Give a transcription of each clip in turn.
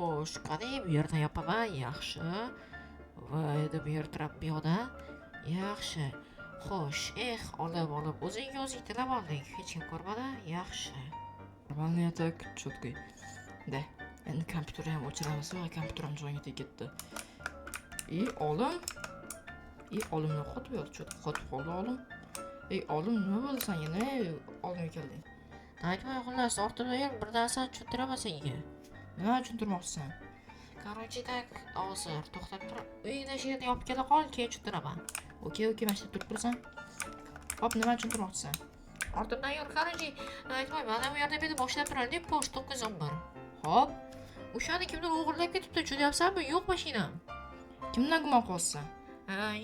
Xo'sh, qani bu yerdan yopaman, yaxshi. Va endi bu yer trap bu yoqda. Yaxshi. Xo'sh, olib, o'zing tilab olding. Hech kim ko'rmadi. Yaxshi. Нормальный так, четкий. Да. Endi kompyuterni ham o'chiramiz va kompyuter ham joyiga ketdi. Olimni qotib yotdi, qotib qoldi olim. Olim nima bo'ldi senga? Olimga kelding. Aytmay xullas, ortimda yur, bir narsa tushuntiraman senga. Nima tushuntirmoqchisan? Короче, так, hozir to'xtab tur. Uyingda shu yerda yopib kela qol, keyin tushuntiraman. Okey, mana shu turib turasan. Hop, nima tushuntirmoqchisan? Ortimdan yur, короче, aytmay, mana bu yerda meni boshlab turadi, pochta 911. Hop, O'shani kimdir o'g'irlab ketibdi, tushunyapsanmi? Yo'q mashinam. kimdan gumon qilyapsan?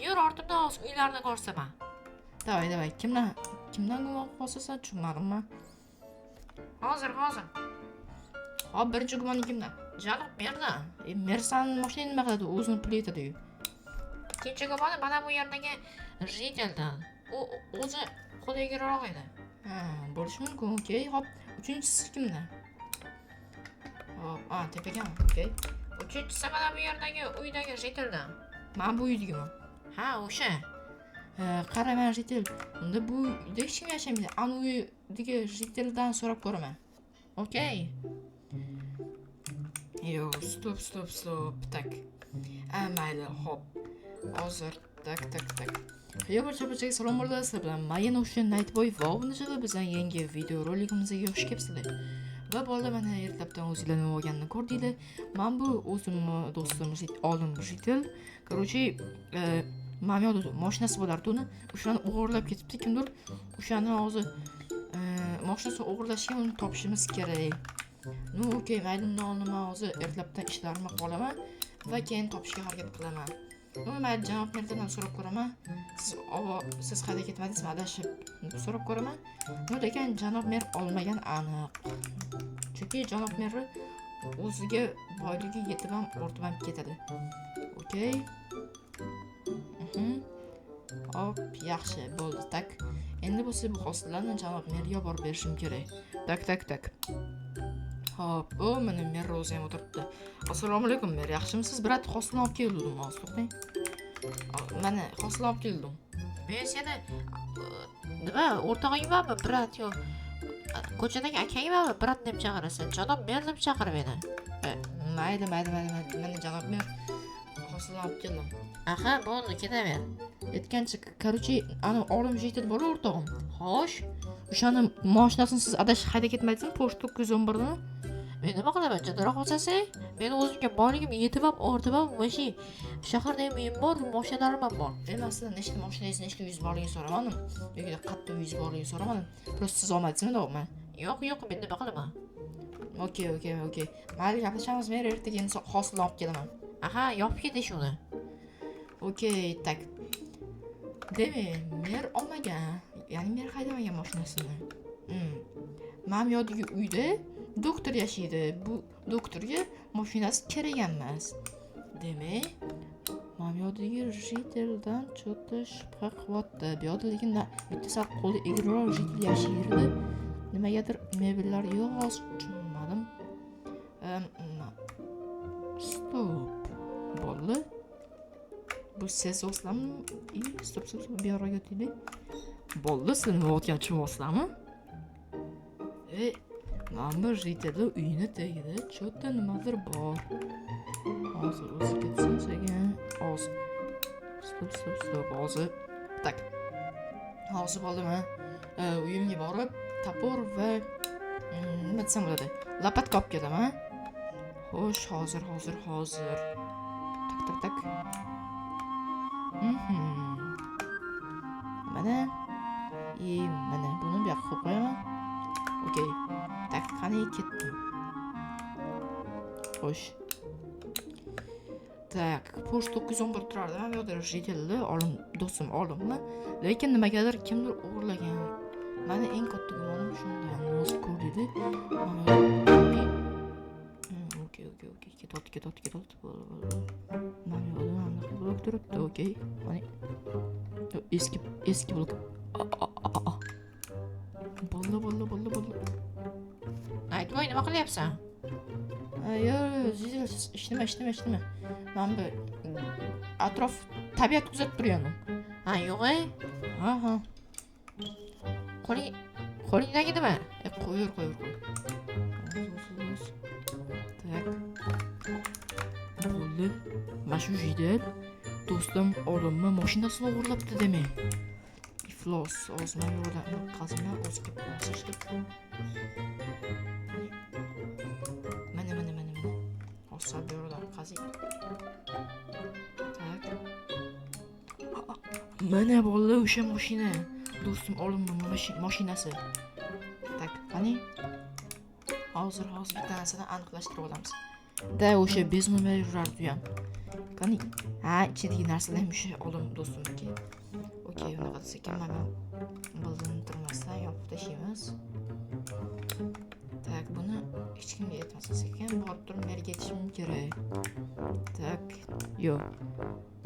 Yur, ortimdan hozir uylarni ko'rsaman. Davay, kimdan gumon qilyapsan? Tushunmadim. Hozir. Hop, birinchi gumon kimdan? Janob Merdan. Mersan mashinani nima qiladi? O'zini puli yetadi-yu. Ikkinchi gumoni mana bu yerdagi jiteldan. U o'zi qo'ligiroq edi. Bo'lishi mumkin. Okey, hop. Uchinchisi kimdan? Hop, tepagami? Okey. Uchinchisi mana bu yerdagi uydagi jiteldan. Men bu uydagiman. Ha, o'sha. Qaraman jitel. Unda bu uyda hech kim yashamaydi. Ana uydagi jiteldan so'rab ko'raman. Okey. Yo, stop. Tak. Mayli, hop. Hozir tak. Yo, barchaga salom bo'ldi. Sizlar bilan men o'sha Nightboy va bunday bizning yangi video roligimizga xush kelibsizlar. Va bo'ldi, mana ertalabdan o'zinglar nima bo'lganini ko'rdinglar. Men bu o'zim do'stim olim jitel. Короче, mamyoda mashinasi bo'lardi uni. O'shani o'g'irlab ketibdi kimdir. O'shani hozir mashinasini o'g'irlashga uni topishimiz kerak. Okey, mayli, men hozir ertalabdan ishlarimni qolaman va keyin topishga harakat qilaman. Mayli, janob Merdan so'rab ko'raman. Siz qayerga ketmadingizmi? Adashib so'rab ko'raman. Lekin janob Mer olmagan aniq. Chunki janob Mer o'ziga boyligi yetib ham ortib ham ketadi. Okey. Hop, yaxshi bo'ldi, tak. Endi bo'lsa bu hosillarni janob Merga borib berishim kerak. Tak. Hop, mana Mer o'zi ham o'tiribdi. Assalomu alaykum, Mer, yaxshimisiz? Brat, hosilni olib keldim, hozir to'xtang. Mana hosilni olib keldim. Men seni nima o'rtog'ingmanmi, brat yo? Ko'chadagi akangmanmi, brat deb chaqirasan? Janob Mer deb chaqir meni. Mayli, mana janob Mer hosilni olib keldim. Aha, bo'ldi, ketaver. Aytgancha, короче, ana olim jitel bor o'rtog'im. Xo'sh, o'shani mashinasini siz adashib hayda ketmaysizmi? Pochta 911 ni. Men nima qilaman, jadroq olsasang? Men o'zimga boyligim yetib ham, ortib ham, mashi shaharda ham uyim bor, mashinalarim ham bor. Masalan, nechta mashinangiz, nechta uyingiz borligini so'ramadim. Yoki qayerda uyingiz borligini so'ramadim. Просто siz olmadingizmi, deyapman. Yo'q, men nima qilaman? Okey. Mayli, gaplashamiz, men ertaga hosilni olib kelaman. Aha, yopib ketish uni. Okey, tak. Demak, Mer olmagan. Ya'ni Mer haydamagan mashinasini. Men yodagi uyda doktor yashaydi. Bu doktorga mashinasi kerak emas. Demak, men yodagi jiteldan cho'ta shubha qilyapti. Bu yerda lekin bitta sal qo'li egriroq jitel yashaydi. Nimagadir mebellar yo'q, hozir tushunmadim. Stop. Bo'ldi. Bu siz o'slammi? Stop, bu yoqqa o'taylik. Bo'ldi, siz nima o'tgan tushunasizlarmi? Mana jitelda uyini tagida cho'ta nimadir bor. Hozir o'zi ketsin sekin. Hozir. Stop, hozir. Tak. Hozir bo'ldimi? Uyimga borib, tapor va nima desam bo'ladi? Lapatka olib kelaman. Xo'sh, hozir. Tak. Mana buni bu yoqqa qo'yib qo'yaman. Okey. Tak, qani ketdim. Xo'sh. Tak, pochta 911 turardi. Men bu yerda jitelda do'stim olimmi? Lekin nimagadir kimdir o'g'irlagan. Meni eng katta gumonim shundan. Hozir ko'rdinglar. Okey. Ketyapti. Mana yo'ldan aniq blok turibdi. Okey. Mana eski blok. Bo'ldi. Aytvoy, nima qilyapsan? Yo'q, ishlama. Men bu atrof tabiat kuzatib turgandim. Ha, yo'q Ha. qo'lingdagi nima? Qo'yur. Tak. Bo'ldi. Mana shu jidel do'stim olimni mashinasini o'g'irlabdi demak. Iflos, ozma yo'ldan qazma o'ziga bosishdi. Mana. Osab yo'ldan qazik. Tak. Mana bo'ldi o'sha mashina. Do'stim olimni mashinasi. Tak, qani? Hozir bitta narsani aniqlashtirib olamiz. Da o'sha beznomlar yurardi ham. Qani? Ha, ichidagi narsalar ham o'sha olim do'stimniki. Okey, unaqa desa ekan, mana bildim turmasdan yopib tashlaymiz. Tak, buni hech kimga aytmasa ekan, borib turib merga aytishim kerak. Tak, yo'q.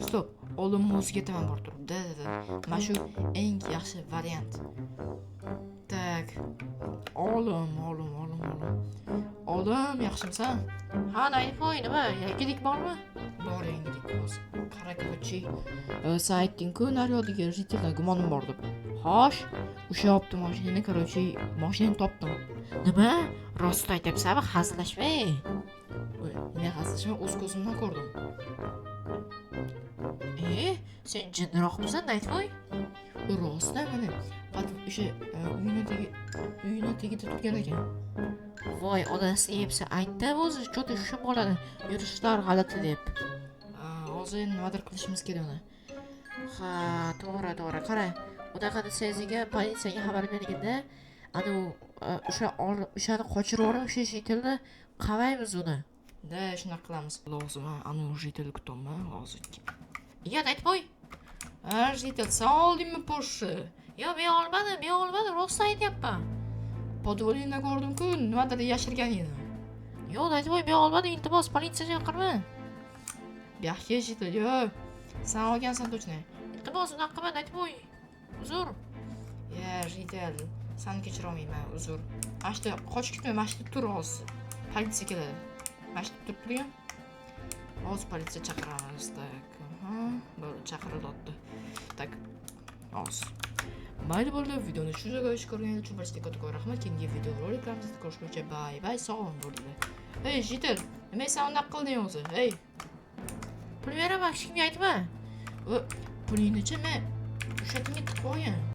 Stop, olim o'ziga aytaman borib turib. Da. Mana shu eng yaxshi variant. Tak. Olim. Olim, yaxshimisan? Ha, Nightboy, nima? Yangilik bormi? Bor yangilik hozir. Qara ko'chi. Sen aytding-ku, naryodiga jiteldan gumonim bor deb. Xo'sh, o'sha yopdim mashinani, короче, mashinani topdim. Nima? Rost aytyapsanmi? Hazillashmay. Men hazillashmay o'z ko'zimdan ko'rdim. Sen jinroqmisan, Nightboy? Rostda mana o'sha uyini tagida turgan ekan. Voy, onasiga yepsa aytdi o'zi, cho'ta shu bolani yurishlar g'alati deb. Hozir nimadir qilishimiz kerak uni. Ha, to'g'ri. Qara, unaqa desangiz politsiyaga xabar berganda, o'shani qochirib olib, o'sha jitilni qamaymiz uni. Da, shunaqa qilamiz. Lozim, anu jitilni kutamiz hozir. Yo, Nightboy. Jitil, sen oldingmi Porsche? Yo, men olmadim, rost aytyapman. Podvolingda ko'rdim-ku, nimadir yashirgan edi. Yo, Nightboy, men olmadim, iltimos, politsiyaga chaqirma. Yaxshi jitil, yo'q. Sen olgansan точно. Iltimos, unaqa qilma, Nightboy. Uzr. Ya, jitil, seni kechira olmayman, uzr. Mana shu qochib ketma, mana shu tur hozir. Politsiya keladi. Mana shu turgan. Hozir politsiya chaqiramiz, tak. Bo'ldi, chaqirildi. Tak. Hozir. Mayli bo'ldi, videoni shu joyga ko'rganingiz uchun barchaga katta rahmat. Keyingi video roliklarimizda ko'rishguncha bye, sog'lom bo'linglar. Hey, jitil, nima sen unday qilding o'zi? Hey. Pul beraman, hech kimga aytma. Pulingni-chi men o'sha yerga tiqib qo'ygan.